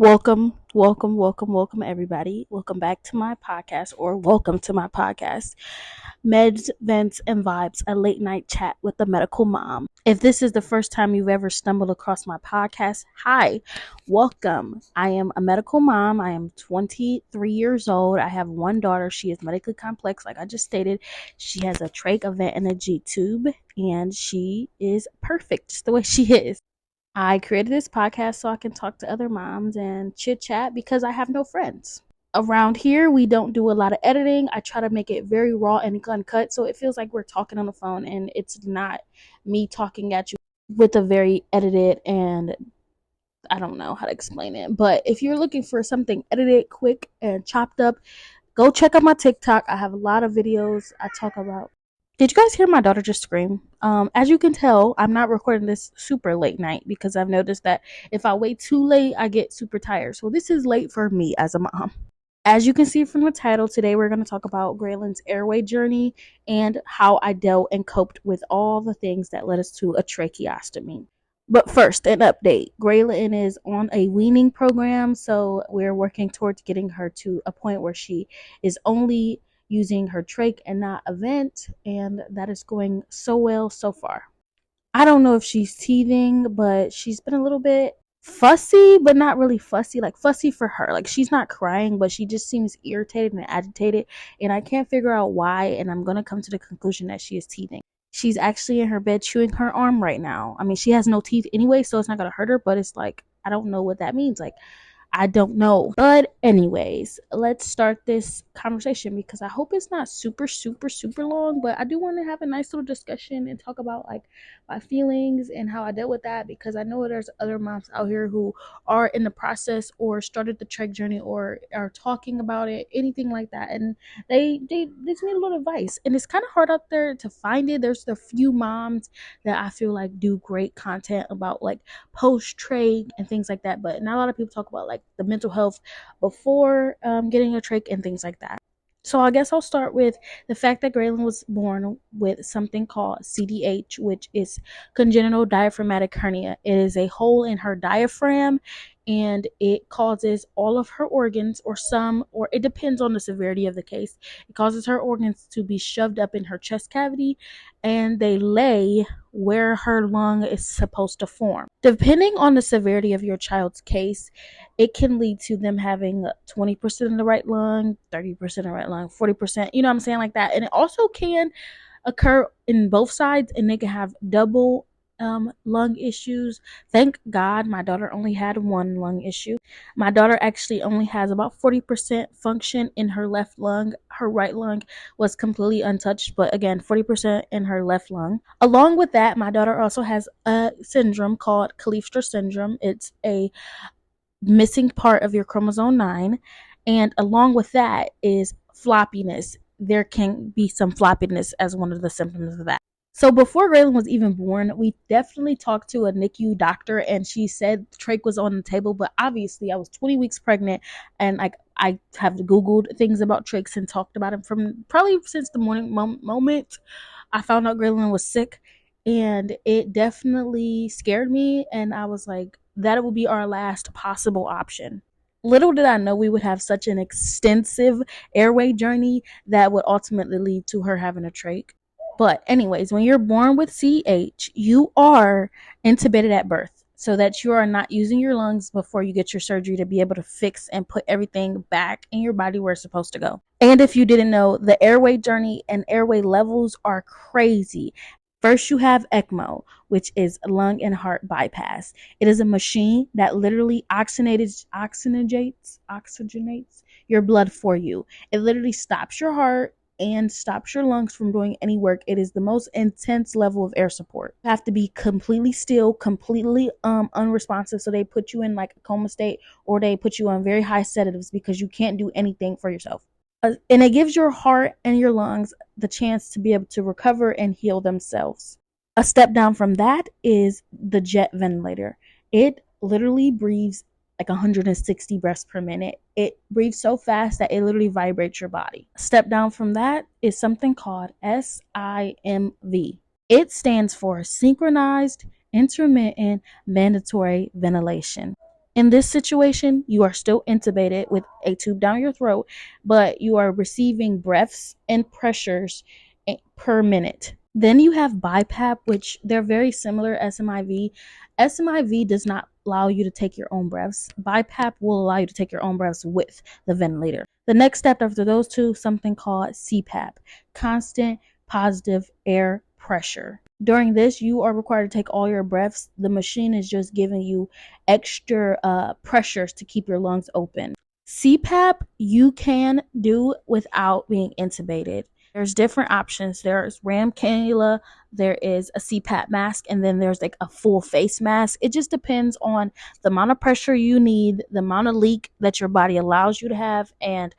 Welcome, everybody. Welcome back to my podcast, or welcome to my podcast, Meds, Vents, and Vibes, a late night chat with a medical mom. If this is the first time you've ever stumbled across my podcast, hi, welcome. I am a medical mom. I am 23 years old. I have one daughter. She is medically complex, like I just stated. She has a trach, a vent, and a G tube, and she is perfect just the way she is. I created this podcast so I can talk to other moms and chit chat because I have no friends. Around here, we don't do a lot of editing. I try to make it very raw and uncut so it feels like we're talking on the phone and it's not me talking at you with a very edited, and I don't know how to explain it. But if you're looking for something edited, quick, and chopped up, go check out my TikTok. I have a lot of videos I talk about. Did you guys hear my daughter just scream? As you can tell, I'm not recording this super late night because I've noticed that if I wait too late, I get super tired. So this is late for me as a mom. As you can see from the title, today we're going to talk about Graylin's airway journey and how I dealt and coped with all the things that led us to a tracheostomy. But first, an update. Graylin is on a weaning program, so we're working towards getting her to a point where she is only using her trach and not a vent, and that is going so well so far. I don't know if she's teething, but she's been a little bit fussy, but not really fussy, like fussy for her. Like she's not crying, but she just seems irritated and agitated, and I can't figure out why, and I'm going to come to the conclusion that she is teething. She's actually in her bed chewing her arm right now. I mean, she has no teeth anyway, so it's not going to hurt her, but it's like, I don't know what that means. Like, I don't know. But anyways, let's start this conversation because I hope it's not super long, but I do want to have a nice little discussion and talk about like my feelings and how I dealt with that, because I know there's other moms out here who are in the process or started the trach journey or are talking about it, anything like that, and they just need a little advice. And it's kind of hard out there to find it. There's the few moms that I feel like do great content about like post trach and things like that, but not a lot of people talk about like the mental health before getting a trach and things like that. So I guess I'll start with the fact that Graylin was born with something called CDH, which is congenital diaphragmatic hernia. It is a hole in her diaphragm, and it causes all of her organs, or some, or it depends on the severity of the case. It causes her organs to be shoved up in her chest cavity, and they lay where her lung is supposed to form. Depending on the severity of your child's case, it can lead to them having 20% in the right lung, 30% in the right lung, 40%, you know what I'm saying, like that. And it also can occur in both sides, and they can have double lung issues. Thank God my daughter only had one lung issue. My daughter actually only has about 40% function in her left lung. Her right lung was completely untouched, but again, 40% in her left lung. Along with that, my daughter also has a syndrome called Kleefstra syndrome. It's a missing part of your chromosome 9, and along with that is floppiness. There can be some floppiness as one of the symptoms of that. So before Graylin was even born, we definitely talked to a NICU doctor, and she said trach was on the table, but obviously I was 20 weeks pregnant, and like I have Googled things about trachs and talked about them from probably since the morning moment I found out Graylin was sick, and it definitely scared me, and I was like, that would be our last possible option. Little did I know we would have such an extensive airway journey that would ultimately lead to her having a trach. But anyways, when you're born with CH, you are intubated at birth so that you are not using your lungs before you get your surgery to be able to fix and put everything back in your body where it's supposed to go. And if you didn't know, the airway journey and airway levels are crazy. First, you have ECMO, which is lung and heart bypass. It is a machine that literally oxygenates your blood for you. It literally stops your heart and stops your lungs from doing any work. It is the most intense level of air support. You have to be completely still, completely unresponsive, so they put you in like a coma state, or they put you on very high sedatives because you can't do anything for yourself. And it gives your heart and your lungs the chance to be able to recover and heal themselves. A step down from that is the jet ventilator. It literally breathes like 160 breaths per minute. It breathes so fast that it literally vibrates your body. A step down from that is something called SIMV. It stands for synchronized intermittent mandatory ventilation. In this situation, you are still intubated with a tube down your throat, but you are receiving breaths and pressures per minute. Then you have BiPAP, which they're very similar SMIV. SMIV does not allow you to take your own breaths. BiPAP will allow you to take your own breaths with the ventilator. The next step after those two, something called CPAP, constant positive air pressure. During this, you are required to take all your breaths. The machine is just giving you extra pressures to keep your lungs open. CPAP you can do without being intubated. There's different options. There's ram cannula, there is a CPAP mask, and then there's like a full face mask. It just depends on the amount of pressure you need, the amount of leak that your body allows you to have, and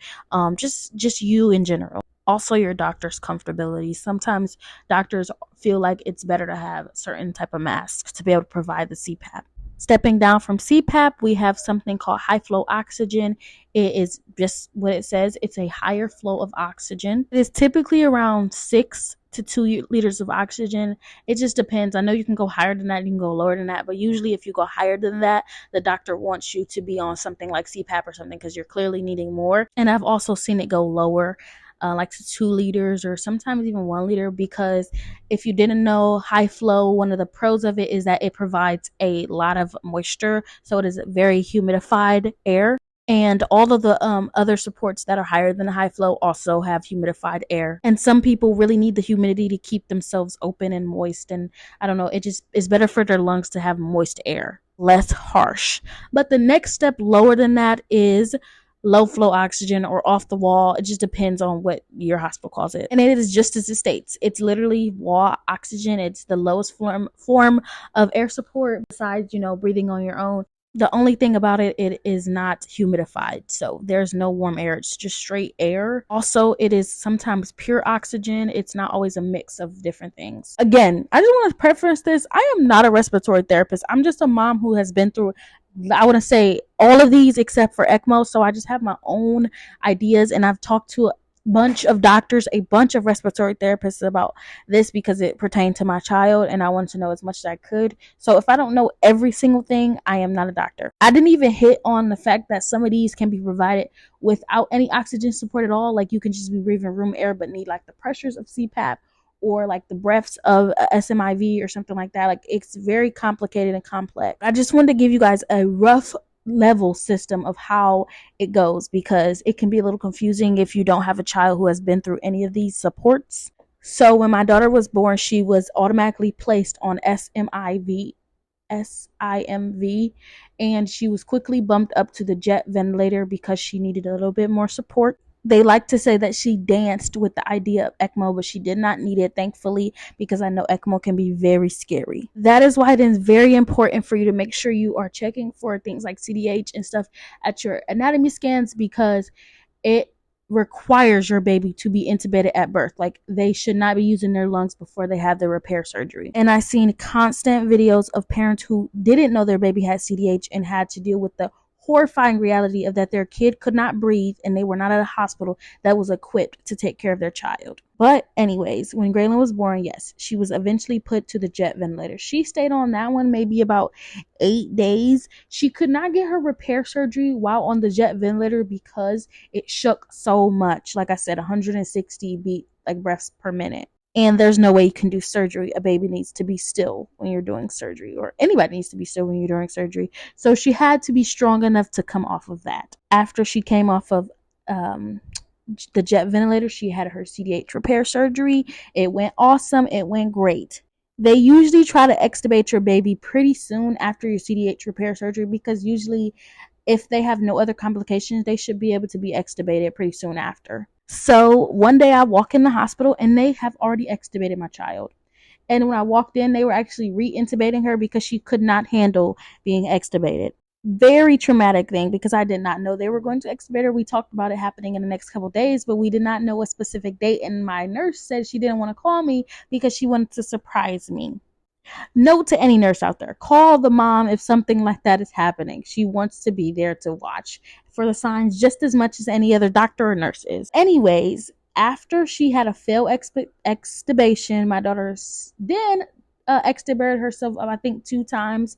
just you in general. Also, your doctor's comfortability. Sometimes doctors feel like it's better to have certain type of masks to be able to provide the CPAP. Stepping down from CPAP, we have something called high flow oxygen. It is just what it says. It's a higher flow of oxygen. It is typically around 6 to 2 liters of oxygen. It just depends. I know you can go higher than that, you can go lower than that, but usually if you go higher than that, the doctor wants you to be on something like CPAP or something because you're clearly needing more. And I've also seen it go lower. Like to 2 liters or sometimes even 1 liter, because if you didn't know, high flow, one of the pros of it is that it provides a lot of moisture, so it is very humidified air, and all of the other supports that are higher than the high flow also have humidified air, and some people really need the humidity to keep themselves open and moist, and I don't know, it just is better for their lungs to have moist air, less harsh. But the next step lower than that is low flow oxygen or off the wall. It just depends on what your hospital calls it. And it is just as it states. It's literally wall oxygen. It's the lowest form of air support besides, breathing on your own. The only thing about it, it is not humidified. So there's no warm air. It's just straight air. Also, it is sometimes pure oxygen. It's not always a mix of different things. Again, I just want to preference this. I am not a respiratory therapist. I'm just a mom who has been through, I want to say, all of these except for ECMO. So I just have my own ideas, and I've talked to a bunch of doctors, a bunch of respiratory therapists about this because it pertained to my child, and I wanted to know as much as I could. So if I don't know every single thing, I am not a doctor. I didn't even hit on the fact that some of these can be provided without any oxygen support at all. Like you can just be breathing room air but need like the pressures of CPAP or like the breaths of SMIV or something like that. Like it's very complicated and complex. I just wanted to give you guys a rough level system of how it goes because it can be a little confusing if you don't have a child who has been through any of these supports. So when my daughter was born, she was automatically placed on SIMV, and she was quickly bumped up to the jet ventilator because she needed a little bit more support. They like to say that she danced with the idea of ECMO, but she did not need it, thankfully, because I know ECMO can be very scary. That is why it is very important for you to make sure you are checking for things like CDH and stuff at your anatomy scans, because it requires your baby to be intubated at birth. Like they should not be using their lungs before they have the repair surgery. And I've seen constant videos of parents who didn't know their baby had CDH and had to deal with the horrifying reality of that their kid could not breathe and they were not at a hospital that was equipped to take care of their child. But anyways, when Graylin was born, yes, she was eventually put to the jet ventilator. She stayed on that one maybe about 8 days. She could not get her repair surgery while on the jet ventilator because it shook so much. Like I said, 160 breaths per minute. And there's no way you can do surgery. A baby needs to be still when you're doing surgery, or anybody needs to be still when you're doing surgery. So she had to be strong enough to come off of that. After she came off of the jet ventilator, she had her CDH repair surgery. It went awesome. It went great. They usually try to extubate your baby pretty soon after your CDH repair surgery because usually if they have no other complications, they should be able to be extubated pretty soon after. So one day I walk in the hospital and they have already extubated my child. And when I walked in, they were actually re-intubating her because she could not handle being extubated. Very traumatic thing because I did not know they were going to extubate her. We talked about it happening in the next couple of days, but we did not know a specific date. And my nurse said she didn't want to call me because she wanted to surprise me. Note to any nurse out there, call the mom if something like that is happening. She wants to be there to watch for the signs just as much as any other doctor or nurse is. Anyways, after she had a failed extubation, my daughter then extubated herself, I think 2 times,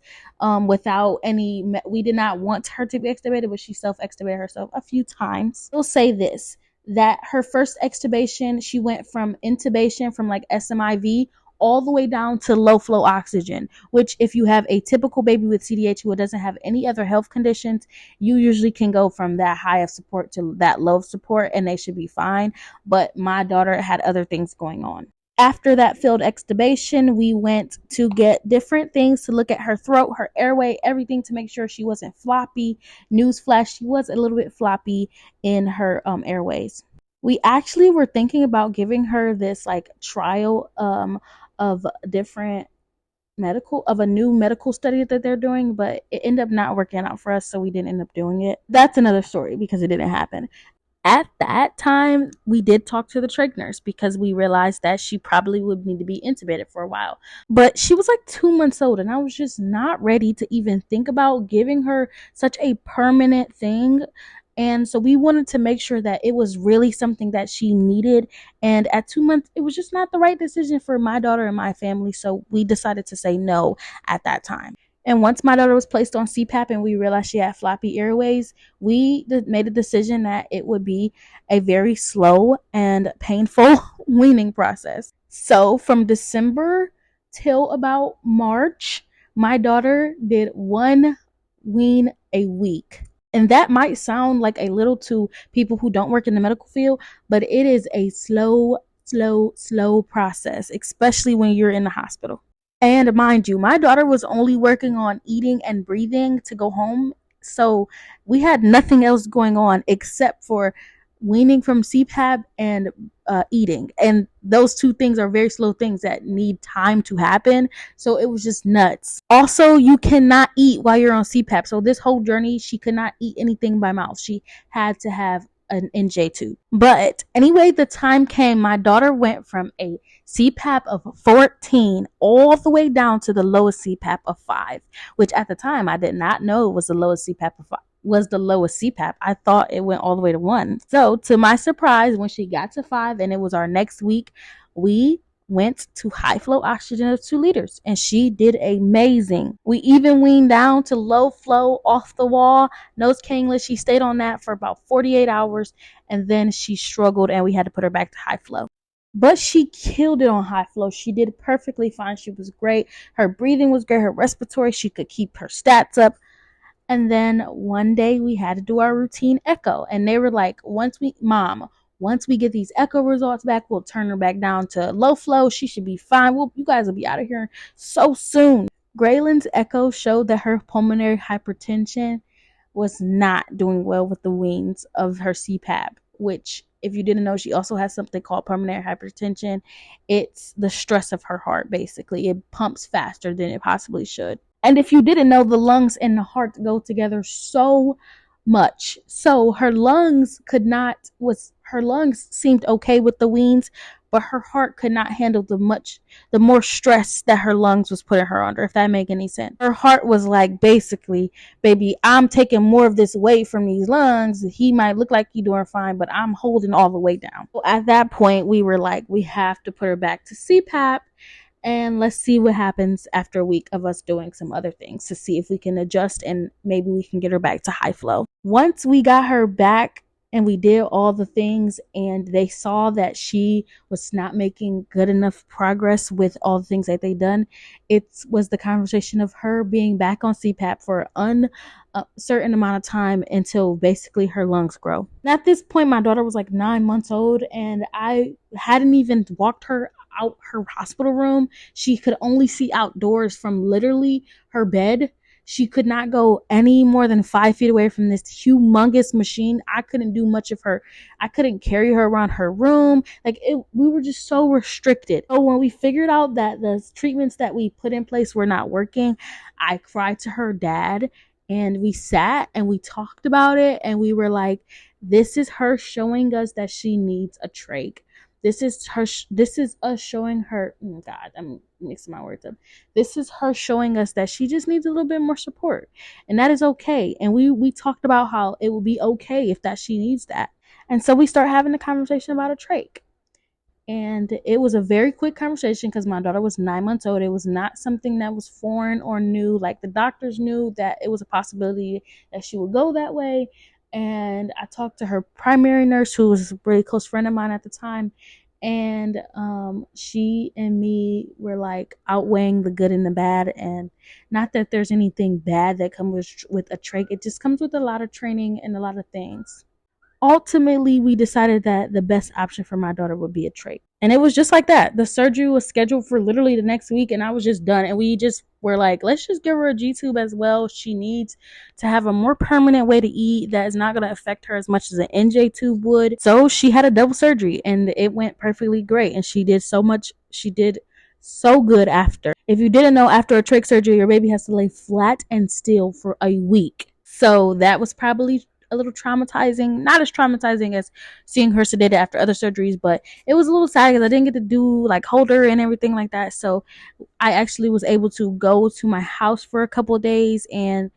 without any. We did not want her to be extubated, but she self extubated herself a few times. We'll say this: that her first extubation, she went from intubation, from like SMIV, all the way down to low flow oxygen, which if you have a typical baby with CDH who doesn't have any other health conditions, you usually can go from that high of support to that low of support and they should be fine. But my daughter had other things going on. After that failed extubation, we went to get different things to look at her throat, her airway, everything to make sure she wasn't floppy. Newsflash, she was a little bit floppy in her airways. We actually were thinking about giving her this like trial of different of a new medical study that they're doing, but it ended up not working out for us, so we didn't end up doing it. That's another story because it didn't happen. At that time, we did talk to the trach nurse because we realized that she probably would need to be intubated for a while. But she was like 2 months old, and I was just not ready to even think about giving her such a permanent thing. And so we wanted to make sure that it was really something that she needed. And at 2 months, it was just not the right decision for my daughter and my family. So we decided to say no at that time. And once my daughter was placed on CPAP and we realized she had floppy airways, we made a decision that it would be a very slow and painful weaning process. So from December till about March, my daughter did 1 wean a week. And that might sound like a little to people who don't work in the medical field, but it is a slow process, especially when you're in the hospital. And mind you, my daughter was only working on eating and breathing to go home. So we had nothing else going on except for weaning from CPAP and eating. And those two things are very slow things that need time to happen. So it was just nuts. Also, you cannot eat while you're on CPAP. So this whole journey, she could not eat anything by mouth. She had to have an NJ tube. But anyway, the time came, my daughter went from a CPAP of 14 all the way down to the lowest CPAP of 5, which at the time I did not know was the lowest CPAP of 5. Was the lowest CPAP. I thought it went all the way to 1. So to my surprise, when she got to 5 and it was our next week, we went to high flow oxygen of 2 liters and she did amazing. We even weaned down to low flow off the wall, nose cannulas. She stayed on that for about 48 hours and then she struggled and we had to put her back to high flow. But she killed it on high flow. She did perfectly fine. She was great. Her breathing was great. Her respiratory, she could keep her stats up. And then one day we had to do our routine echo. And they were like, once we get these echo results back, we'll turn her back down to low flow. She should be fine. You guys will be out of here so soon. Graylin's echo showed that her pulmonary hypertension was not doing well with the weans of her CPAP, which, if you didn't know, she also has something called pulmonary hypertension. It's the stress of her heart, basically. It pumps faster than it possibly should. And if you didn't know, the lungs and the heart go together so much. So her lungs seemed okay with the weans, but her heart could not handle the more stress that her lungs was putting her under, if that make any sense. Her heart was like, basically, baby, I'm taking more of this weight from these lungs. He might look like he's doing fine, but I'm holding all the way down. So at that point, we were like, we have to put her back to CPAP. And let's see what happens after a week of us doing some other things to see if we can adjust and maybe we can get her back to high flow. Once we got her back and we did all the things and they saw that she was not making good enough progress with all the things that they done, it was the conversation of her being back on CPAP for an uncertain amount of time until basically her lungs grow. And at this point, my daughter was like 9 months old and I hadn't even walked her out her hospital room. She could only see outdoors from literally her bed. She could not go any more than 5 feet away from this humongous machine. I couldn't do much of her. I couldn't carry her around her room. We were just so restricted. So when we figured out that the treatments that we put in place were not working, I cried to her dad and we sat and we talked about it and we were like, this is her showing us that she needs a trach. This is us showing her, God, I'm mixing my words up. This is her showing us that she just needs a little bit more support. And that is okay. And we talked about how it will be okay if that she needs that. And so we start having a conversation about a trach. And it was a very quick conversation because my daughter was 9 months old. It was not something that was foreign or new. Like, the doctors knew that it was a possibility that she would go that way. And I talked to her primary nurse, who was a really close friend of mine at the time. And she and me were like outweighing the good and the bad. And not that there's anything bad that comes with a trach. It just comes with a lot of training and a lot of things. Ultimately, we decided that the best option for my daughter would be a trach. And it was just like that. The surgery was scheduled for literally the next week, and I was just done. And we just were like, let's just give her a G-tube as well. She needs to have a more permanent way to eat that is not going to affect her as much as an NJ tube would. So she had a double surgery, and it went perfectly great. And she did so good after. If you didn't know, after a trach surgery, your baby has to lay flat and still for a week. So that was probably a little traumatizing, not as traumatizing as seeing her sedated after other surgeries, but it was a little sad because I didn't get to do like hold her and everything like that. So I actually was able to go to my house for a couple of days and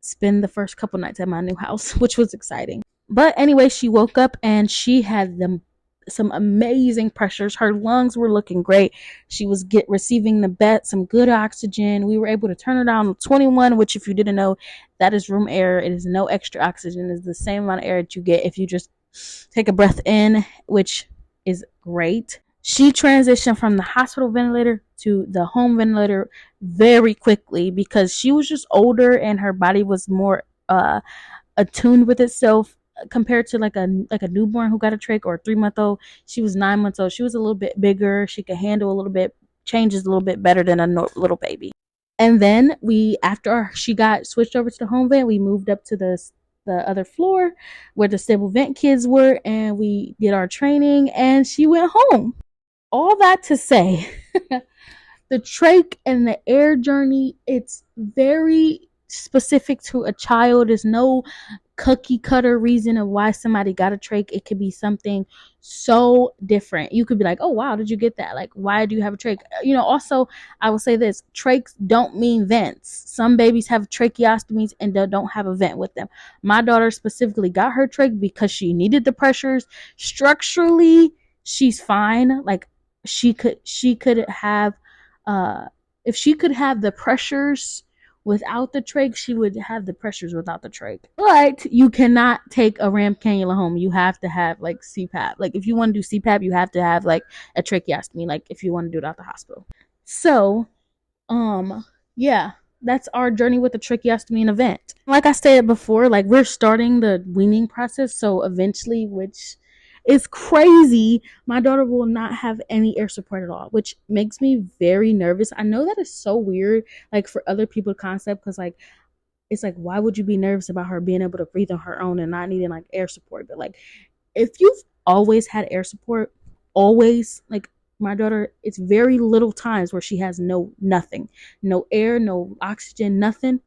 spend the first couple nights at my new house, which was exciting. But anyway, she woke up and she had some amazing pressures. Her lungs were looking great. She was receiving some good oxygen. We were able to turn her down to 21, which, if you didn't know, that is room air. It is no extra oxygen. It's the same amount of air that you get if you just take a breath in, which is great. She transitioned from the hospital ventilator to the home ventilator very quickly because she was just older and her body was more attuned with itself compared to like a newborn who got a trach, or a 3-month old. She was 9 months old. She was a little bit bigger. She could handle a little bit changes a little bit better than a little baby. And then after she got switched over to the home vent, we moved up to the other floor where the stable vent kids were, and we did our training, and she went home. All that to say, the trach and the air journey, it's very specific to a child. There's no cookie cutter reason of why somebody got a trach. It could be something so different. You could be like, oh wow, did you get that? Like, why do you have a trach? Also, I will say this: trachs don't mean vents. Some babies have tracheostomies and they don't have a vent with them. My daughter specifically got her trach because she needed the pressures. Structurally, she's fine. Like, she could have if she could have the pressures without the trach, she would have the pressures without the trach. But you cannot take a ram cannula home. You have to have like CPAP. Like, if you want to do CPAP, you have to have like a tracheostomy, like if you want to do it out the hospital. So yeah, that's our journey with the tracheostomy and event. Like I said before, like, we're starting the weaning process, so eventually, which is crazy, my daughter will not have any air support at all, which makes me very nervous. I know that is so weird, like, for other people to concept, because like, it's like, why would you be nervous about her being able to breathe on her own and not needing like air support? But like, if you've always had air support, always, like my daughter, it's very little times where she has nothing, no air, no oxygen, nothing,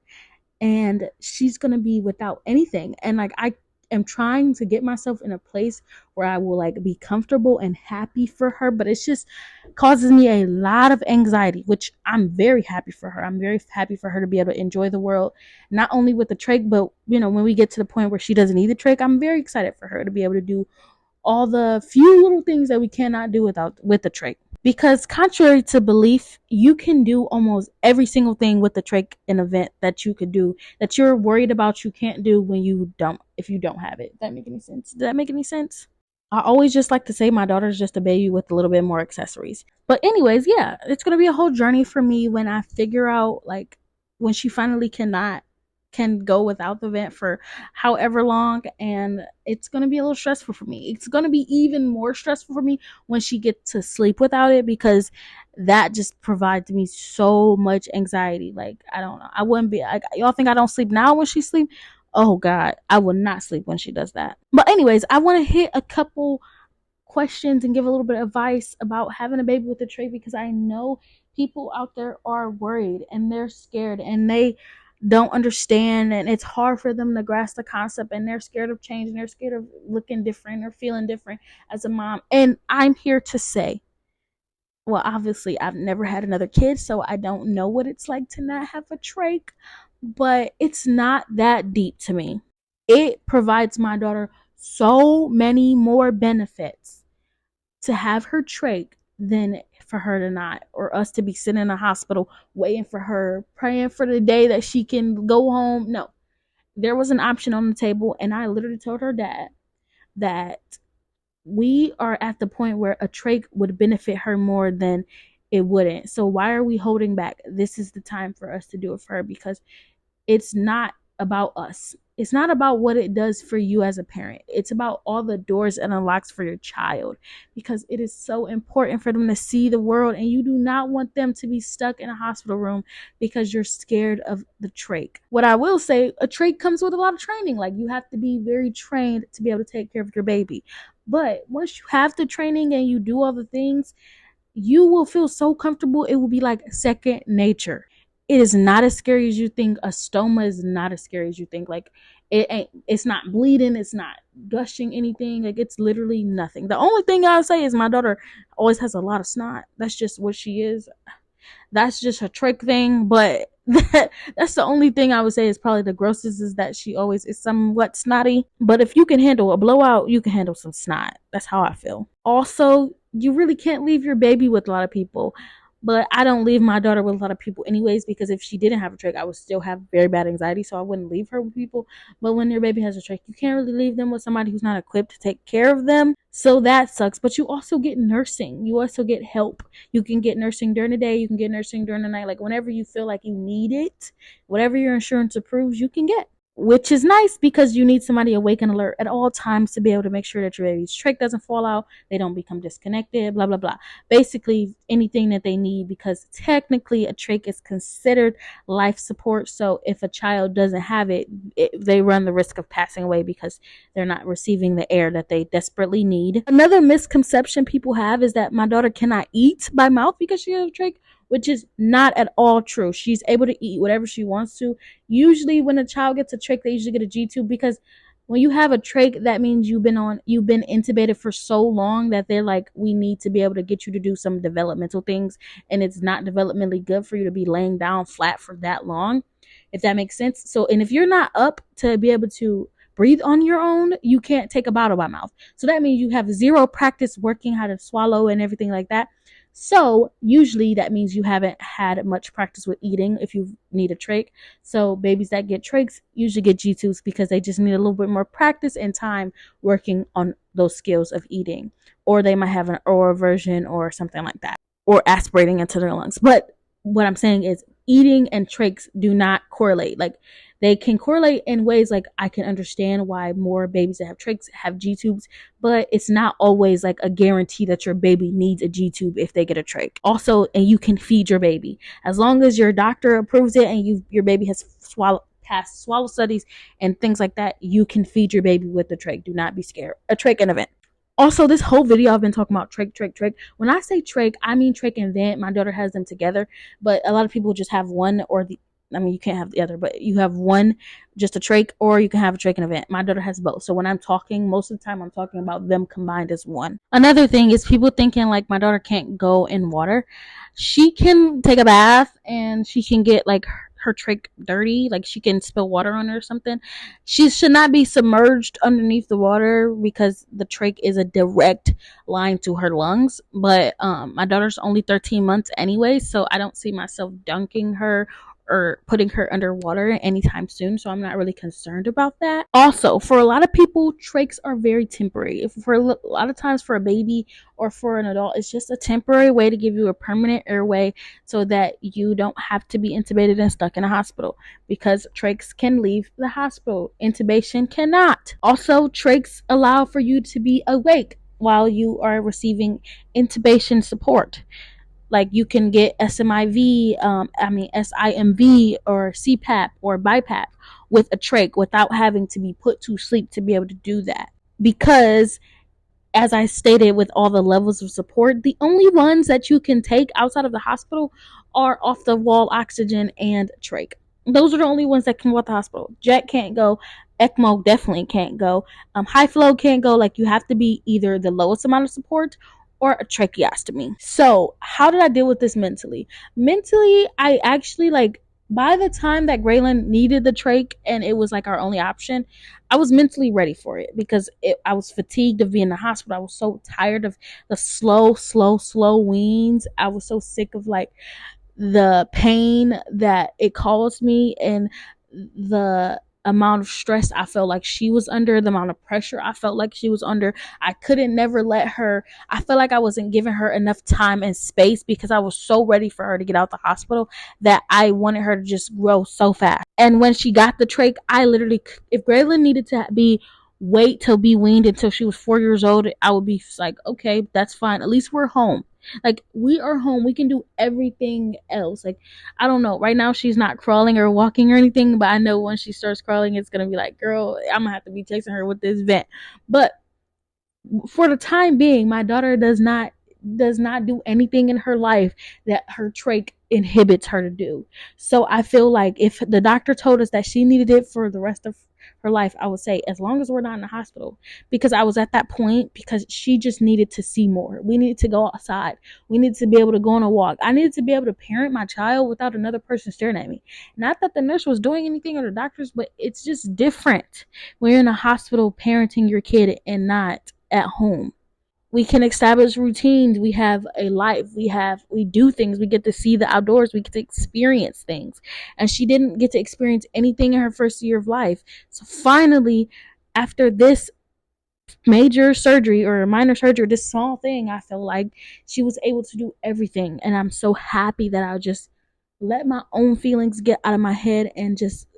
and she's gonna be without anything. And like, I am trying to get myself in a place where I will like be comfortable and happy for her, but it's just causes me a lot of anxiety, which I'm very happy for her. I'm very happy for her to be able to enjoy the world, not only with the trach, but when we get to the point where she doesn't need the trach, I'm very excited for her to be able to do all the few little things that we cannot do with the trach. Because contrary to belief, you can do almost every single thing with the trach and event that you could do, that you're worried about you can't do if you don't have it. Does that make any sense? Does that make any sense? I always just like to say my daughter's just a baby with a little bit more accessories. But anyways, yeah, it's going to be a whole journey for me when I figure out, like, when she finally can go without the vent for however long, and it's going to be a little stressful for me. It's going to be even more stressful for me when she gets to sleep without it, because that just provides me so much anxiety. Like, I don't know, I wouldn't be like, y'all think I don't sleep now when she sleep? Oh god, I will not sleep when she does that. But anyways, I want to hit a couple questions and give a little bit of advice about having a baby with a trach, because I know people out there are worried and they're scared and they don't understand, and it's hard for them to grasp the concept, and they're scared of change, and they're scared of looking different or feeling different as a mom. And I'm here to say, well, obviously I've never had another kid, so I don't know what it's like to not have a trach, but it's not that deep to me. It provides my daughter so many more benefits to have her trach than for her to not, or us to be sitting in a hospital waiting for her, praying for the day that she can go home. No, there was an option on the table, and I literally told her dad that we are at the point where a trach would benefit her more than it wouldn't. So why are we holding back? This is the time for us to do it for her, because it's not about us. It's not about what it does for you as a parent. It's about all the doors it unlocks for your child, because it is so important for them to see the world, and you do not want them to be stuck in a hospital room because you're scared of the trach. What I will say, a trach comes with a lot of training. Like, you have to be very trained to be able to take care of your baby. But once you have the training and you do all the things, you will feel so comfortable. It will be like second nature. It is not as scary as you think. A stoma is not as scary as you think. Like, it's not bleeding, it's not gushing anything. Like, it's literally nothing. The only thing I'll say is my daughter always has a lot of snot. That's just what she is. That's just a trick thing, but that's the only thing I would say is probably the grossest, is that she always is somewhat snotty. But if you can handle a blowout, you can handle some snot. That's how I feel. Also, you really can't leave your baby with a lot of people. But I don't leave my daughter with a lot of people anyways, because if she didn't have a trach, I would still have very bad anxiety, so I wouldn't leave her with people. But when your baby has a trach, you can't really leave them with somebody who's not equipped to take care of them. So that sucks. But you also get nursing. You also get help. You can get nursing during the day. You can get nursing during the night. Like, whenever you feel like you need it, whatever your insurance approves, you can get. Which is nice, because you need somebody awake and alert at all times to be able to make sure that your baby's trach doesn't fall out, they don't become disconnected, blah, blah, blah. Basically, anything that they need, because technically a trach is considered life support. So if a child doesn't have it, they run the risk of passing away because they're not receiving the air that they desperately need. Another misconception people have is that my daughter cannot eat by mouth because she has a trach, which is not at all true. She's able to eat whatever she wants to. Usually when a child gets a trach, they usually get a G-tube, because when you have a trach, that means you've been intubated for so long that they're like, we need to be able to get you to do some developmental things, and it's not developmentally good for you to be laying down flat for that long, if that makes sense. So, and if you're not up to be able to breathe on your own, you can't take a bottle by mouth. So that means you have zero practice working how to swallow and everything like that. So usually that means you haven't had much practice with eating if you need a trach. So babies that get trachs usually get G-tubes because they just need a little bit more practice and time working on those skills of eating. Or they might have an oral version or something like that, or aspirating into their lungs. But what I'm saying is, eating and trachs do not correlate. Like, they can correlate in ways, like I can understand why more babies that have trachs have G-tubes, but it's not always like a guarantee that your baby needs a G-tube if they get a trach. Also, and you can feed your baby. As long as your doctor approves it and your baby has passed swallow studies and things like that, you can feed your baby with the trach. Do not be scared. A trach and a vent. Also, this whole video I've been talking about trach. When I say trach, I mean trach and vent. My daughter has them together, but a lot of people just have one or the, I mean, you can't have the other, but you have one, just a trach, or you can have a trach and a vent. My daughter has both. So when I'm talking, most of the time I'm talking about them combined as one. Another thing is people thinking like my daughter can't go in water. She can take a bath and she can get like her trach dirty, like she can spill water on her or something. She should not be submerged underneath the water because the trach is a direct line to her lungs. But my daughter's only 13 months anyway, so I don't see myself dunking her or putting her underwater anytime soon, so I'm not really concerned about that. Also, for a lot of people, trachs are very temporary. If for a lot of times for a baby or for an adult, it's just a temporary way to give you a permanent airway so that you don't have to be intubated and stuck in a hospital, because trachs can leave the hospital. Intubation cannot. Also, trachs allow for you to be awake while you are receiving intubation support. Like, you can get SIMV or CPAP or BiPAP with a trach without having to be put to sleep to be able to do that. Because, as I stated, with all the levels of support, the only ones that you can take outside of the hospital are off the wall oxygen and trach. Those are the only ones that can go at the hospital. Jet can't go. ECMO definitely can't go. High flow can't go. Like, you have to be either the lowest amount of support or a tracheostomy. So how did I deal with this mentally? Mentally, I actually by the time that Graylin needed the trach and it was like our only option, I was mentally ready for it because I was fatigued of being in the hospital. I was so tired of the slow weans. I was so sick of like the pain that it caused me and the amount of stress I felt like she was under, the amount of pressure I felt like she was under. I couldn't never let her, I felt like I wasn't giving her enough time and space because I was so ready for her to get out the hospital that I wanted her to just grow so fast. And when she got the trach, I literally, if Graylin needed to be wait till be weaned until she was 4 years old, I would be like, okay, that's fine. At least we're home. Like, we are home. We can do everything else. Like, I don't know. Right now, she's not crawling or walking or anything, but I know once she starts crawling, it's going to be like, girl, I'm going to have to be chasing her with this vent. But for the time being, my daughter does not do anything in her life that her trach inhibits her to do. So I feel like if the doctor told us that she needed it for the rest of her life, I would say as long as we're not in the hospital, because I was at that point because she just needed to see more. We needed to go outside. We needed to be able to go on a walk. I needed to be able to parent my child without another person staring at me. Not that the nurse was doing anything or the doctors, but it's just different when you're in a hospital parenting your kid and not at home. We can establish routines. We have a life. We do things. We get to see the outdoors. We get to experience things. And she didn't get to experience anything in her first year of life. So finally, after this major surgery or minor surgery, this small thing, I feel like she was able to do everything. And I'm so happy that I just let my own feelings get out of my head and just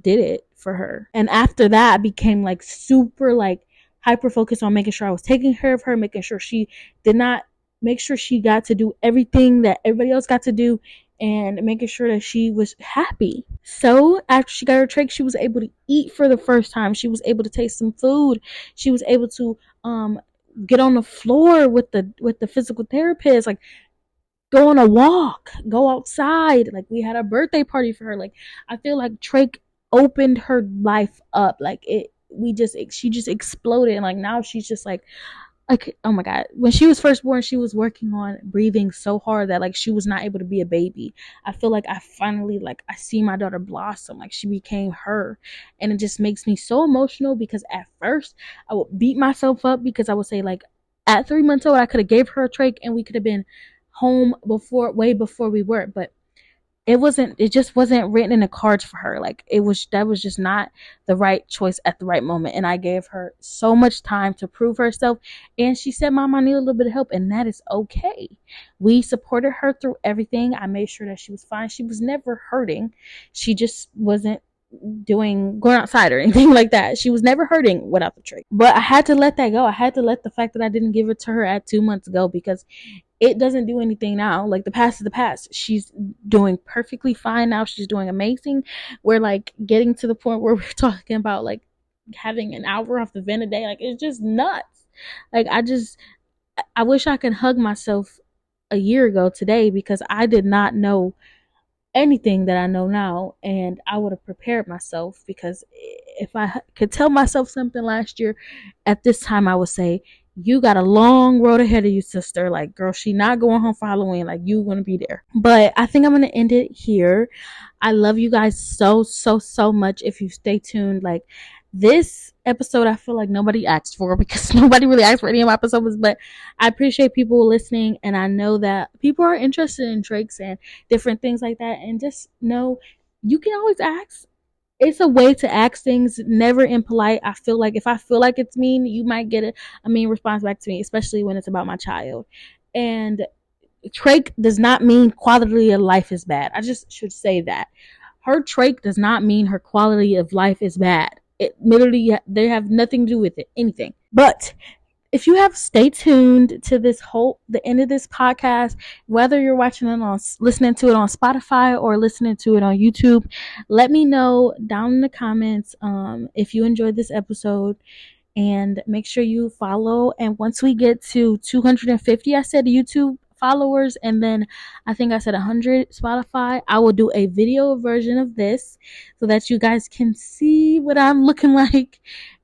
did it for her. And after that, I became like super like hyper focused on making sure I was taking care of her, making sure she did not make sure she got to do everything that everybody else got to do, and making sure that she was happy. So after she got her trach, she was able to eat for the first time. She was able to taste some food. She was able to get on the floor with the physical therapist, like go on a walk, go outside. Like, we had a birthday party for her. Like, I feel like trach opened her life up. Like, she just exploded, and like now she's just like, oh my god. When she was first born, she was working on breathing so hard that like she was not able to be a baby. I feel like I finally, like, I see my daughter blossom. Like, she became her, and it just makes me so emotional because at first I would beat myself up because I would say, like, at 3 months old I could have gave her a trach and we could have been home way before we were. But it just wasn't written in the cards for her. Like, that was just not the right choice at the right moment, and I gave her so much time to prove herself. And she said, Mom, I need a little bit of help, and that is okay. We supported her through everything. I made sure that she was fine. She was never hurting. She just wasn't going outside or anything like that. She was never hurting without the trach. But I had to let that go. I had to let the fact that I didn't give it to her at 2 months go, because it doesn't do anything now. Like, the past is the past. She's doing perfectly fine now. She's doing amazing. We're like getting to the point where we're talking about like having an hour off the vent a day. Like, it's just nuts. Like, I wish I could hug myself a year ago today, because I did not know anything that I know now, and I would have prepared myself. Because if I could tell myself something last year at this time, I would say, you got a long road ahead of you, sister. Like, girl, she not going home for Halloween. Like, you gonna be there. But I think I'm gonna end it here. I love you guys so much. If you stay tuned, like, this episode, I feel like nobody asked for, because nobody really asked for any of my episodes, but I appreciate people listening, and I know that people are interested in trachs and different things like that. And just know, you can always ask. It's a way to ask things, never impolite. I feel like if I feel like it's mean, you might get a mean response back to me, especially when it's about my child. And trach does not mean quality of life is bad. I just should say that. Her trach does not mean her quality of life is bad. It literally, they have nothing to do with it, anything. But if you have, stay tuned to the end of this podcast, whether you're listening to it on Spotify or listening to it on YouTube. Let me know down in the comments if you enjoyed this episode, and make sure you follow. And once we get to 250, I said YouTube followers, and then I think I said 100 Spotify, I will do a video version of this so that you guys can see what I'm looking like,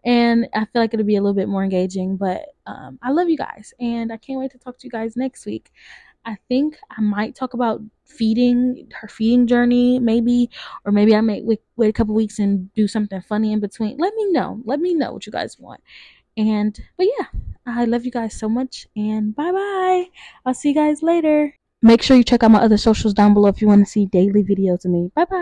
and I feel like it'll be a little bit more engaging. But I love you guys, and I can't wait to talk to you guys next week. I think I might talk about her feeding journey, maybe, or maybe I might wait a couple weeks and do something funny in between. Let me know. Let me know what you guys want. But yeah, I love you guys so much, and bye bye. I'll see you guys later. Make sure you check out my other socials down below if you want to see daily videos of me. Bye bye.